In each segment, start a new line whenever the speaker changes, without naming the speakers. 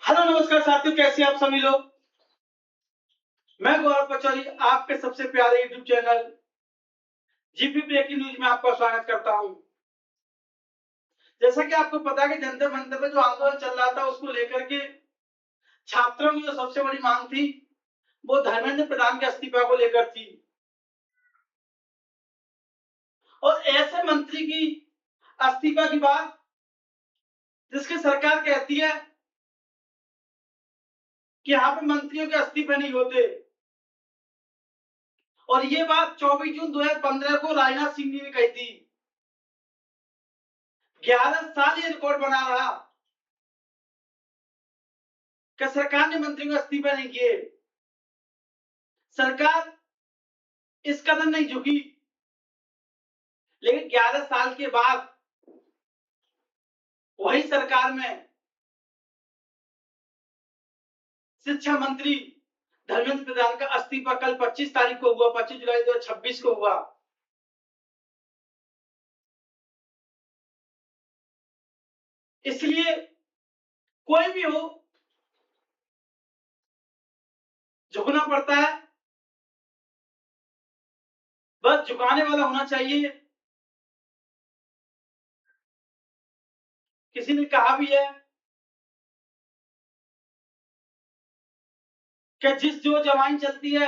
Hello नमस्कार साथियों, कैसे हैं आप सभी लोग। मैं गौरव पचौरी आपके सबसे प्यारे YouTube channel GP breaking news में आपका स्वागत करता हूं। जैसा कि आपको पता है कि जंतर मंतर पे जो आंदोलन चल रहा था उसको लेकर के छात्रों की जो सबसे बड़ी मांग थी वो धर्मेंद्र प्रधान के इस्तीफा को लेकर थी। और ऐसे मंत्री की इस्तीफा की बात जिसकी सरकार कहती है कि यहाँ पे मंत्रियों के इस्तीफे नहीं होते, और ये बात 24 जून 2015 को राजनाथ सिंह जी ने कही थी। 11 साल ये रिकॉर्ड बना रहा कि सरकार ने मंत्रियों को इस्तीफे नहीं किए। सरकार इस कदम नहीं झुकी, लेकिन 11 साल के बाद वही सरकार में शिक्षा मंत्री धर्मेंद्र प्रधान का इस्तीफा कल 25 तारीख को हुआ, 25 जुलाई 2026 को हुआ। इसलिए कोई भी हो झुकना पड़ता है, बस झुकाने वाला होना चाहिए। किसी ने कहा भी है कि जिस जो जमाई चलती है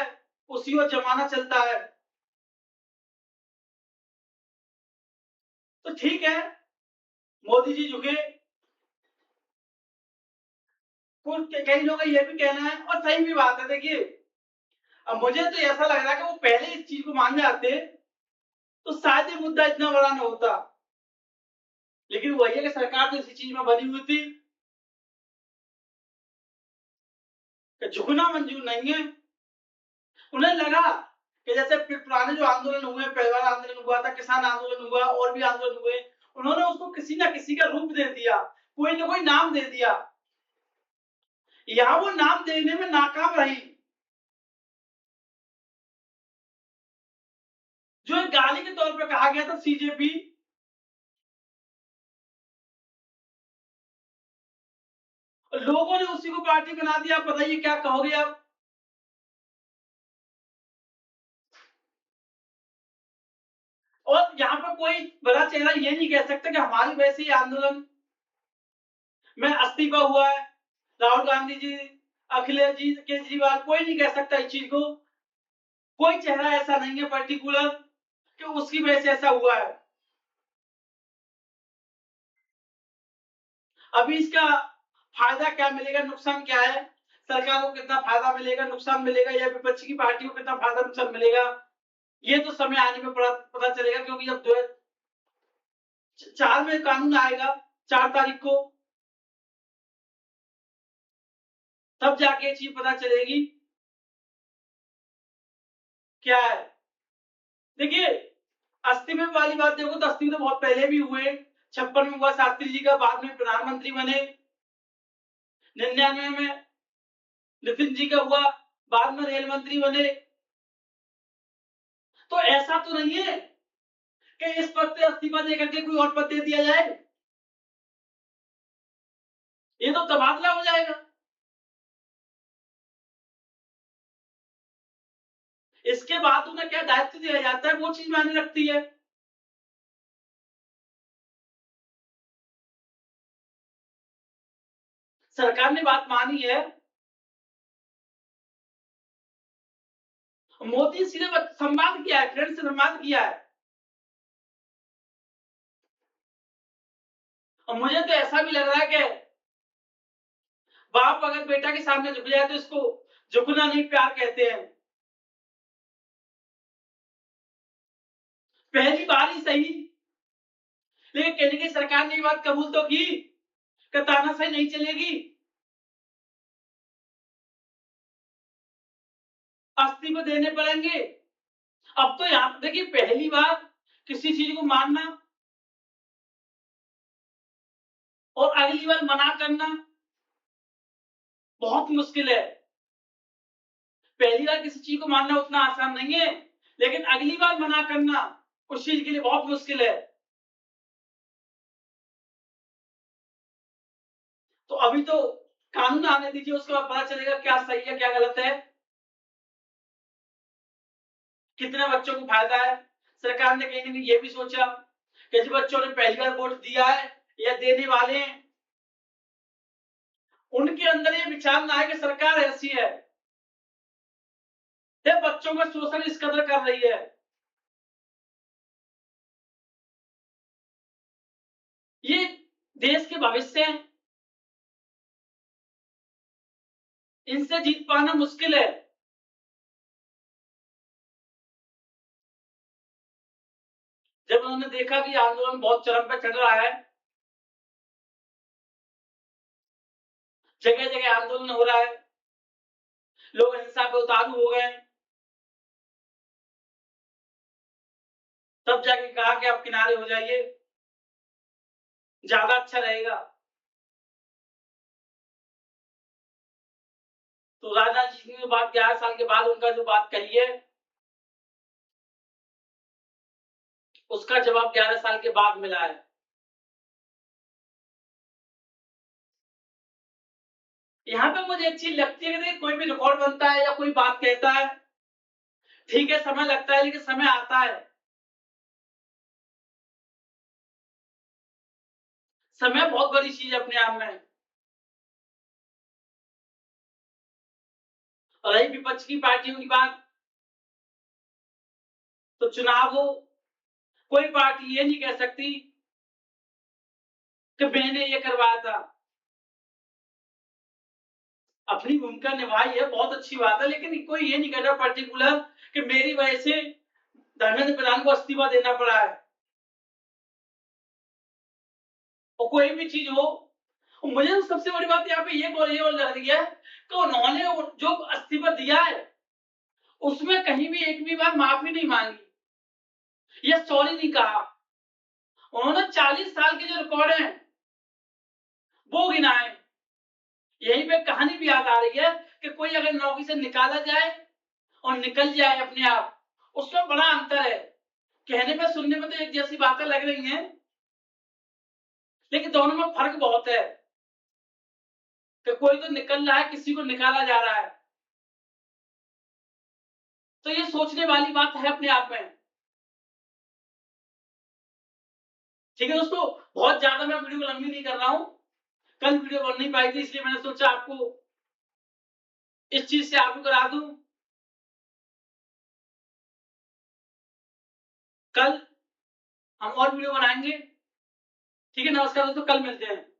उसी वो जमाना चलता है। तो ठीक है, मोदी जी झुके। कुछ कई लोगों का ये भी कहना है और सही भी बात है। देखिए, अब मुझे तो ऐसा लग रहा है कि वो पहले इस चीज को मान जाते तो शायद ये मुद्दा इतना बड़ा न होता। लेकिन वही है कि सरकार तो इसी चीज में बनी हुई थी कि झुकना मंजूर नहीं है। उन्हें लगा कि जैसे पुराने जो आंदोलन हुए, परिवार आंदोलन हुआ था, किसान आंदोलन हुआ और भी आंदोलन हुए, उन्होंने उसको किसी ना किसी का रूप दे दिया, कोई ना कोई नाम दे दिया। यहाँ वो नाम देने में नाकाम रही। जो एक गाली के तौर पर कहा गया था सीजेपी, लोगों ने उसी को पार्टी बना दिया। बताइए क्या कहोगे आप। और यहाँ पर कोई बड़ा चेहरा ये नहीं कह सकता कि हमारी वजह से ये आंदोलन में इस्तीफा हुआ है। राहुल गांधी जी, अखिलेश जी, केजरीवाल, कोई नहीं कह सकता इस चीज को। कोई चेहरा ऐसा नहीं है पर्टिकुलर कि उसकी वजह से ऐसा हुआ है। अभी इसका फायदा क्या मिलेगा, नुकसान क्या है, सरकार को कितना फायदा मिलेगा, नुकसान मिलेगा, या विपक्ष की पार्टी को कितना फायदा नुकसान मिलेगा, ये तो समय आने में पता चलेगा। क्योंकि जब 4 में कानून आएगा, 4 तारीख को, तब जाके ये चीज पता चलेगी क्या है। देखिए, इस्तीफे वाली बात देखो तो इस्तीफे तो बहुत पहले भी हुए। 56 में हुआ शास्त्री जी का, बाद में प्रधानमंत्री बने। 99 में नितिन जी का हुआ, बाद में रेल मंत्री बने। तो ऐसा तो नहीं है कि इस पद पे इस्तीफा देकर के कोई और पद दे दिया जाए। ये तो तबादला हो जाएगा। इसके बाद उन्हें क्या दायित्व दिया जाता है, वो चीज मायने रखती है। सरकार ने बात मानी है। मोदी सीधे संवाद किया है, फ्रेंड से संवाद किया है। और मुझे तो ऐसा भी लग रहा है कि बाप अगर बेटा के सामने झुक जाए तो इसको झुकना नहीं, प्यार कहते हैं। पहली बार ही सही, लेकिन कहीं की सरकार ने ये बात कबूल तो की कि तानाशाही नहीं चलेगी, इस्तीफे देने पड़ेंगे। अब तो यहाँ पे देखिए, पहली बार किसी चीज को मानना और अगली बार मना करना बहुत मुश्किल है। पहली बार किसी चीज को मानना उतना आसान नहीं है, लेकिन अगली बार मना करना उस चीज के लिए बहुत मुश्किल है। तो अभी तो कानून आने दीजिए, उसके बाद पता चलेगा क्या सही है क्या गलत है, कितने बच्चों को फायदा है। सरकार ने कहीं ना कहीं ये भी सोचा कि जो बच्चों ने पहली बार वोट दिया है या देने वाले हैं, उनके अंदर ये विचार ना आए कि सरकार ऐसी है, ये बच्चों का शोषण इस कदर कर रही है। ये देश के भविष्य हैं, इनसे जीत पाना मुश्किल है। जब उन्होंने देखा कि आंदोलन बहुत चरम पे चढ़ रहा है, जगह जगह आंदोलन हो रहा है, लोग हिंसा पे उतारू हो गए, तब जाके कहा कि आप किनारे हो जाइए, ज्यादा अच्छा रहेगा। तो राजनाथ जी ने बात 11 साल के बाद उनका जो बात कही है, उसका जवाब 11 साल के बाद मिला है। यहाँ पे मुझे एक चीज लगती है कि कोई भी रिकॉर्ड बनता है या कोई बात कहता है, ठीक है समय लगता है लेकिन समय आता है। समय बहुत बड़ी चीज है अपने आप में। और रही विपक्ष की पार्टियों की बात, तो चुनाव हो, कोई पार्टी ये नहीं कह सकती कि मैंने ये करवाया था। अपनी भूमिका निभाई है, बहुत अच्छी बात है, लेकिन कोई ये नहीं कह रहा पर्टिकुलर कि मेरी वजह से धर्मेंद्र प्रधान को इस्तीफा देना पड़ा है। और कोई भी चीज हो, मुझे तो सबसे बड़ी बात यहाँ पे ये और लग रही है कि उन्होंने जो इस्तीफा दिया है, उसमें कहीं भी एक भी बार माफी नहीं मांगी या सॉरी नहीं कहा। उन्होंने 40 साल के जो रिकॉर्ड हैं वो गिनाए। यहीं पे कहानी भी याद आ रही है कि कोई अगर नौकरी से निकाला जाए और निकल जाए अपने आप, उसमें बड़ा अंतर है। कहने में सुनने में तो एक जैसी बातें लग रही हैं, लेकिन दोनों में फर्क बहुत है कि कोई तो निकल रहा है, किसी को निकाला जा रहा है। तो ये सोचने वाली बात है अपने आप में। ठीक है दोस्तों, बहुत ज्यादा मैं वीडियो को लंबी नहीं कर रहा हूं। कल वीडियो बन नहीं पाई थी, इसलिए मैंने सोचा आपको इस चीज से आगू करा दूं। कल हम और वीडियो बनाएंगे। ठीक है, नमस्कार दोस्तों, कल मिलते हैं।